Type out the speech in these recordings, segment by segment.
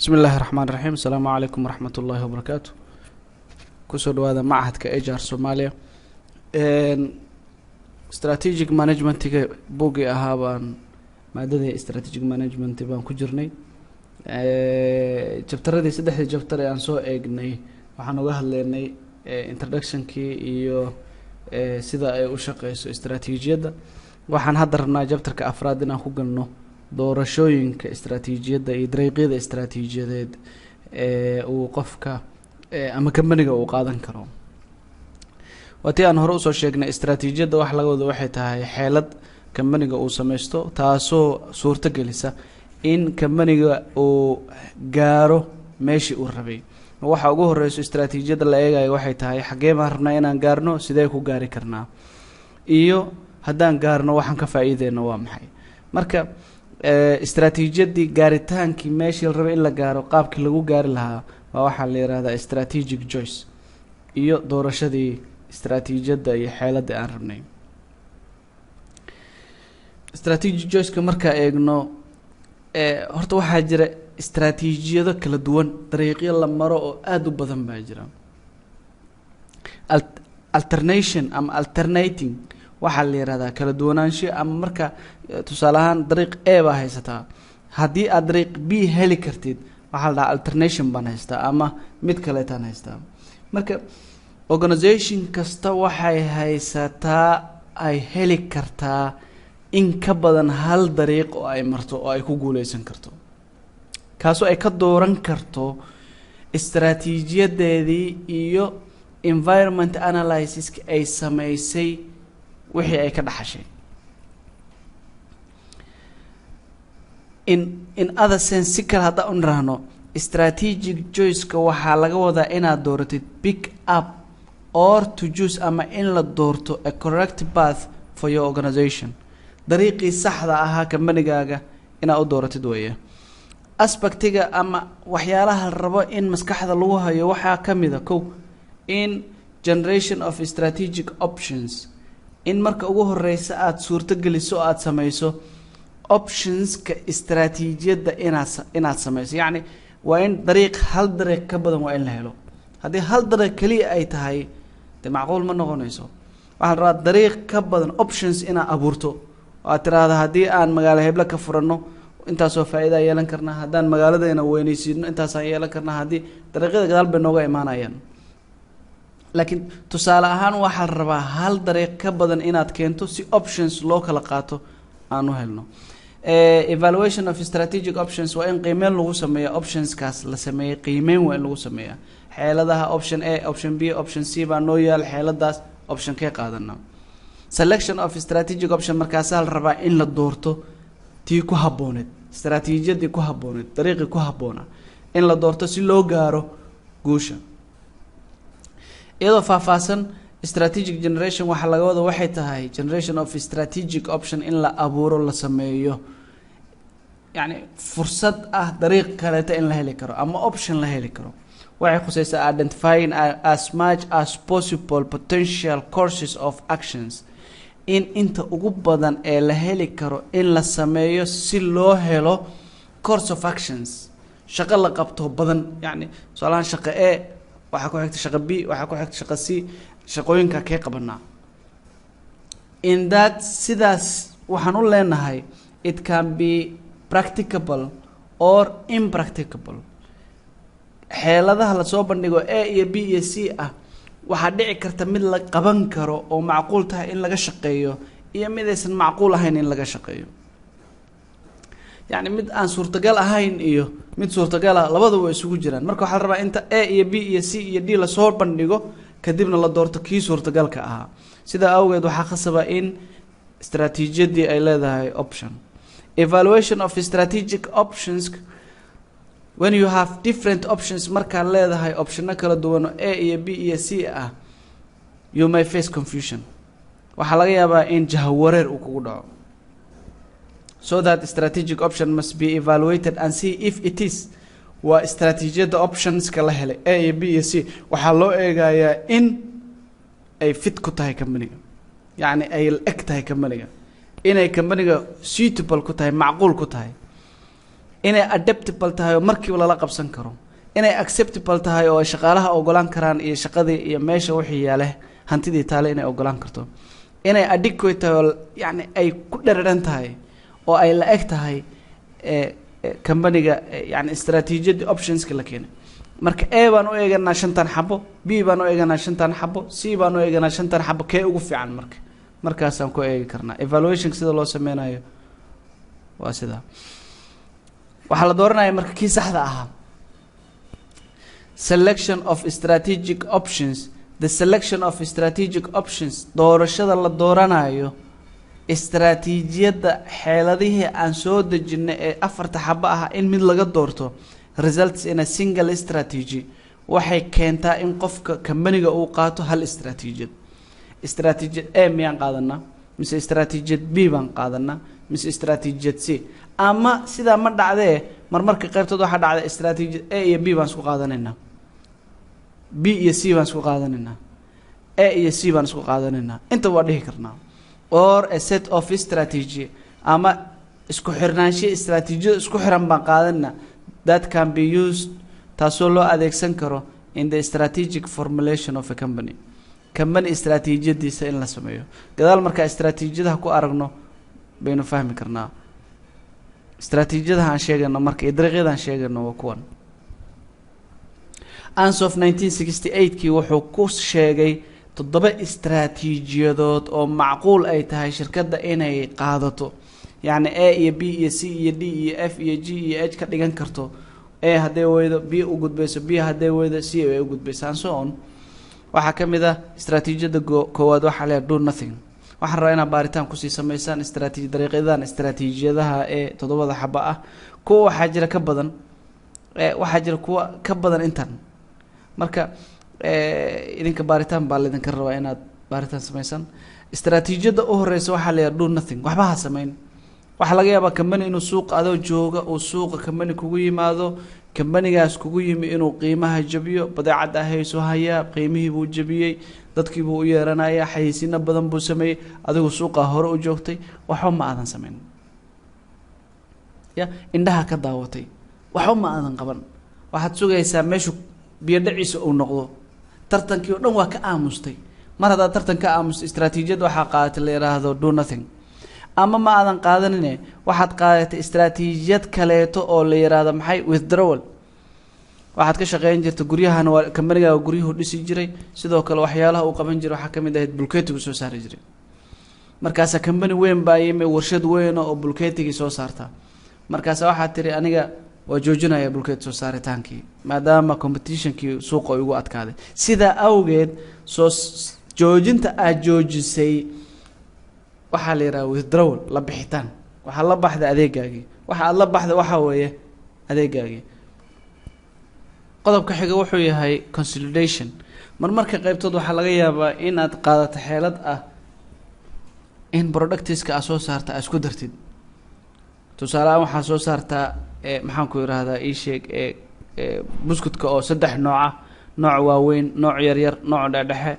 بسم الله الرحمن الرحيم. السلام عليكم ورحمة الله وبركاته. كسر هذا معهد كإيجار سوماليا strategic management بوجي أهابان مادة strategic management بان كجرني جبتر دي سدح جبتر أنسو إجني وحنوجه لني introduction كي إيو سيدا أي وشق استراتيجية ده وحنهدرنا جبتر كأفرادنا خوجنو doorashooyinka istaraatiijiyadda iyo dariiqyada istaraatiijiyadeed uu qofka ama company-ga uu qaadan karo. Watii aan hore usoo sheegnay istaraatiijiyadda wax laga wado waxay tahay xeelad company-ga uu sameysto taasoo suurto gelisa in company-ga uu gaaro meeshii uu rabay. Waxa ugu horeyso istaraatiijiyadda la eegayo waxay tahay xagee baan rabnaa inaan gaarno, sidee ku gaari karnaa, iyo haddaan gaarno waxaan ka faa'iideyno waa maxay. Marka استراتيجية قارتان كي ماشي الربع إلا قارو قاب كي لغو قاري لها وواحا اللي هذا استراتيجيك جويس إيو دورشة دي استراتيجية دي حالة دي أنربني استراتيجيك جويس كمركا إيقنو هورتو واحا جرى استراتيجية دا كلا دوان طريقية لما رأو آدو بذن باجرى alternation أم alternating waxa la yiraahdaa kala duwanaansho ama marka tusaale ahaan dariiq A baa haysataa hadii aad dariiq B heli kartid waxa la dhahaa alternation baan haystaa ama mid kale taan haystaa. Marka organization kasta waxay haysataa ay heli kartaa in ka badan hal dariiq oo ay marto oo ay ku guuleysan karto, kaasoo ay ka dooran karto istaraatiijiyadeedii iyo environment analysis ay sameysay wixii ay ka dhaxashay. in other sense si kale hadda u niraahno strategic choice-ka waxaa laga wadaa inaad dooratid pick up or to choose ama in la doorto a correct path for your organization, dariiqii saxda ahaa kambanigaaga inaad u dooratid weeye. aspectiga ama waxyaalaha la rabo in maskaxda lagu hayo waxaa ka mid ah kow in generation of strategic options, in marka ugu horeysa aad suurto geliso aad sameyso options ka istaraatiijiyadda inaad sameyso. Yani waa in dariiq hal dariiq ka badan waa in la helo. haddii hal dariiq kaliya ay tahay de macquul ma noqonayso. waxaa la rabaa dariiq ka badan options inaad abuurto oo aad tiraahdo haddii aan magaalo hebla ka furanno intaasoo faa'iida yeelan karnaa, haddaan magaaladeena weynaysiino intaasaan yeelan karnaa, haddii dariiqyada gadaal bay nooga imaanayaan. laakiin tusaale ahaan waxaa la rabaa hal dariiq ka badan inaad keento si options loo kala qaato aan u helno. Evaluation of strategic options waa in qiimeyn lagu sameeyo optionskaas la sameeyay, qiimeyn waa in lagu sameeyaa xeeladaha option A, option B, option C baa noo yaal, xeeladaas option kee qaadana. Selection of strategic option markaasaa la rabaa in la doorto tii ku habbooneed, istaraatiijiyadii ku habbooneed, dariiqii ku habboona in la doorto si loo gaaro guusha. iyadoo faahfaahsan strategic generation waxa laga wada waxay tahay generation of strategic option in la abuuro la sameeyo, yani fursad ah dariiq kale in la heli karo ama option la heli karo. waxay khusaysaa identifying as much as possible potential courses of actions, in inta ugu badan ee la heli karo in la sameeyo si loo helo course of actions, shaqo la qabto badan. yani tusaalahan shaqo A waxa ku xigta shaqo B, waxa ku xigta shaqo C, shaqooyinka kee qabanaa. in that sidaas waxaan u leenahay it can be practicable or impracticable. xeeladaha la soo bandhigo A iyo B iyo C ah waxaa dhici karta mid la qaban karo oo macquul tahay in laga shaqeeyo iyo mid aysan macquul ahayn in laga shaqeeyo. يعني mid aan suurtagal ahayn iyo mid suurtagal ah labadaba way isugu jiraan. marka waxa la rabaa inta A iyo B iyo C iyo D la soo bandhigo kadibna la doorto kii suurtagalka ahaa. sida awgeed waxaa khasaba in istaraatiijiyadii ay leedahay option. Evaluation of strategic options, when you have different options markaa leedahay optiona kala duwan oo A iyo B iyo C ah, you may face confusion. waxaa laga yaabaa in jahawareer uu kugu dhaco. So that strategic option must be evaluated and see if it is waa istaraatiijiyadda options ka la helay A iyo B iyo C waxaa loo eegayaa in ay fit ku tahay company-ga, yani ay eg tahay company-ga, inay company-ga suitable ku tahay, macquul ku tahay. inay adaptable tahay oo markiiba lala qabsan karo, inay acceptable tahay oo shaqaalaha ogolaan karaan iyo shaqadii iyo meesha wixii yaale hantidii taale inay ogolaan karto, inay adequate tahay oo yani ay ku dhereeran tahay oo ay la eg tahay company-ga yani istaraatiijiyada optionska la keenay. marka A baan u eeganaa 5 xabo, B baan u eeganaa 5 xabo, C baan u eeganaa 5 xabo, kee ugu fiican markaasaan ku eegi karnaa. evaluation sida loo sameynayo waa sida waxa la dooranayaa marka kii saxda ahaa. selection of strategic options, the selection of strategic options, doorashada la dooranayo istaraatiijiyada xeeladihii aan soo dejinay ee 4 xabo ah in mid laga doorto results in a single strategy, waxay keentaa in qofka company-ga uu qaato hal istaraatiijiyad. istaraatiijiyad A miyaan qaadanaa mise istaraatiijiyad B baan qaadanaa mise istaraatiijiyad C, ama sidaa ma dhacdee marmarka qaybtood waxaa dhacda istaraatiijiyad A iyo B baan isku qaadanaynaa, B iyo C baan isku qaadanaynaa, A iyo C baan isku qaadanaynaa, inta waa dhihi karnaa. or a set of strategy, ama isku xirnaansho istaraatiijiyad isku xiran baan qaadanaa that can be used, taasoo loo adeegsan karo in the strategic formulation of a company. company istaraatiijiyadiisa in la sameeyo gadaal marka istaraatiijiyadaha ku aragno baynu fahmi karnaa. istaraatiijiyadaha aan sheegano marka dariiqyada aan sheegano waa kuwan. Ansof 1968 kii wuxuu ku sheegay 7 istaraatiijiyadood oo macquul ay tahay shirkadda inay qaadato, yani A iyo B iyo C iyo D iyo F iyo G iyo H ka dhigan karto. A haday weydo B u gudbayso, B haday weydo C ay u gudbayso, and so on. waxaa ka mid ah istaraatiijiyada koowaad waxaa la do nothing. waxaan rabaa inaad baaritaan ku sii sameysaan dariiqyadan istaraatiijiyadaha ee 7 xabo ah. kuwa waxaa jira ka badan, waxaa jira kuwa ka badan intan. marka idinka baaritaan baa idinka rabaa inaad baaritaan sameysaan. istaraatiijiyada u horeysa waxaa la do nothing, waxba ha sameyn. waxa laga yaabaa company inuu suuq adoo jooga oo suuqa company kugu yimaado, company-gaas kugu yimi inuu qiimaha jabiyo, badeecad ahayso haya qiimihii buu jabiyay, dadkii buu u yeeranaya, xayisiino badan buu sameeyay, adigu suuqa hore u joogtay, waxba ma aadan sameyn. ya indhaha ka daawatay, waxba ma aadan qaban. waxaad sugaysaa meeshu biyo dhaciisa uu noqdo. tartankii oo dhan waa ka aamustay. mar haddaad tartan ka aamusto istaraatiijiyad waxaa qaadatay la yidhaahdo do nothing. ama ma aadan qaadanine waxaad qaadatay istaraatiijiyad kaleeto oo la yiraahdo maxay withdrawal. waxaad ka shaqeyn jirtay guryahan waa company-ga guryuhu dhisi jiray, sidoo kale waxyaalaha uu qaban jiray waxaa kamid ah bulkeetigu soo saari jiray. markaas company weyn baa yimid, warshad weyn oo bulkeetiga soo saarta. markaas waxaad tiri aniga waa joojinaya bulkeet soo saaritaankii maadaama competition-kii suuqa ugu adkaaday. sida awgeed soo joojinta aad joojisay waxaa la yiraahdaa withdrawal, la bixitaan. waxa la baxday adeegaagii, waxa aad la baxday waxa weeye adeegaagii. qodobka xiga wuxuu yahay consolidation. marmarka qaybtood waxaa laga yaabaa in aad qaadato xeelad ah in productiska aad soo saarta aad isku dartid. tusaale ahaan waxaa soo saartaa maxaan ku yiraahdaa ii sheeg buskutka oo 3 nooc ah, nooc waaweyn, nooc yar yar, nooc dhexdhexe.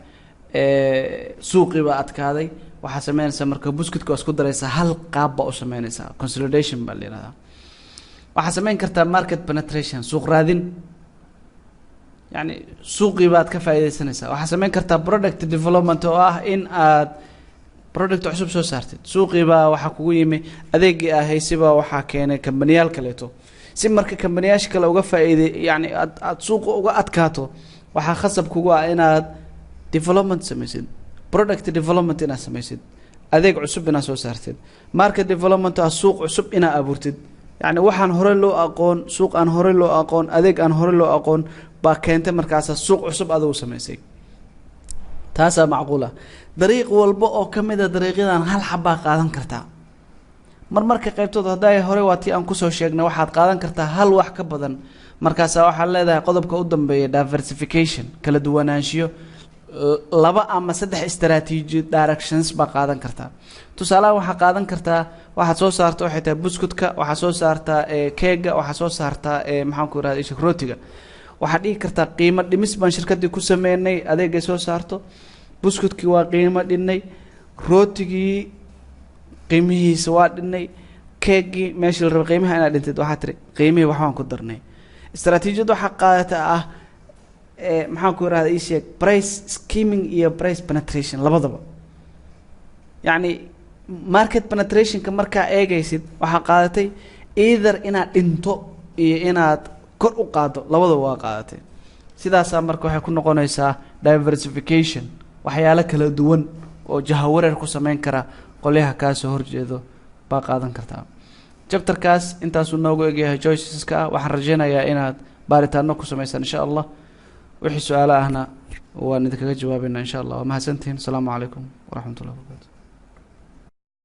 suuqii baa adkaaday, waxaa sameynaysaa marka buskutka waa isku daraysaa hal qaab baa u sameynaysaa, consolidation baa la yiraahdaa. waxaa sameyn kartaa market penetration, suuq raadin, yani suuqii baad ka faa'iideysanaysaa. waxaa sameyn kartaa product development oo ah in aad product cusub soo saartid. suuqii baa waxaa kugu yimi adeegii ah haysiba waxaa keenay kambaniyal kaleeto. si marka kambaniyaash kale uga faa'iiday yani aad suuqa uga adkaato, waxaa khasab kugu ah inaad development sameysid, product development inaad sameysid, adeeg cusub inaad soo saartid, market development ah suuq cusub inaad abuurtid. yani waxaan hore loo aqoon, suuq aan hore loo aqoon, adeeg aan hore loo aqoon baa keentay markaas suuq cusub adigu sameysay. taasaa macquul ah. dariiq walba oo ka mid ah dariiqyadan hal xabaa qaadan kartaa. marmarka qaybtood hadday hore waa tii aan kusoo sheegnay waxaad qaadan kartaa hal wax ka badan. markaasaa waxaad leedahay qodobka u dambeeya diversification, kala duwanaanshiyo. 2 ama 3 istaraatiiji directions baa qaadan kartaa. tusaalaha waxaa qaadan kartaa waxaad soo saarto waxay tahay buskutka, waxaad soo saartaa keega, waxaad soo saartaa maxaan ku yiraahdaa rootiga. waxaad dhihi kartaa qiimo dhimis baan shirkadii ku sameynay, adeegay soo saarto. buskutkii waa qiimo dhinnay, rootigii qiimihiisa waa dhinnay, keegii meeshii la rabo qiimaha inaad dhintid waxaa tiri qiimihii waxbaan ku darnay istaraatiijiyad waxaa qaadata ah maxaan ku irahda ii sheeg price scheming iyo price penetration labadaba yacni market penetrationka markaa eegaysid waxaa qaadatay either inaad dhinto iyo inaad kor u qaado labadaba waa qaadatay sidaasaa marka waxay ku noqonaysaa diversification waxyaalo kala duwan oo jahawareer ku samayn kara qolyaha kaa soo horjeedo baa qaadan kartaa chapterkaas intaasuu noogu egyahay choiceska ah waxaan rajaynayaa inaad baaritaano ku samaysaan insha allah wixii su-aalo ahna waan idinkaga jawaabaynaa insha allah waa mahadsantihiin asalaamu calaykum waraxmat ullahi wabarakatu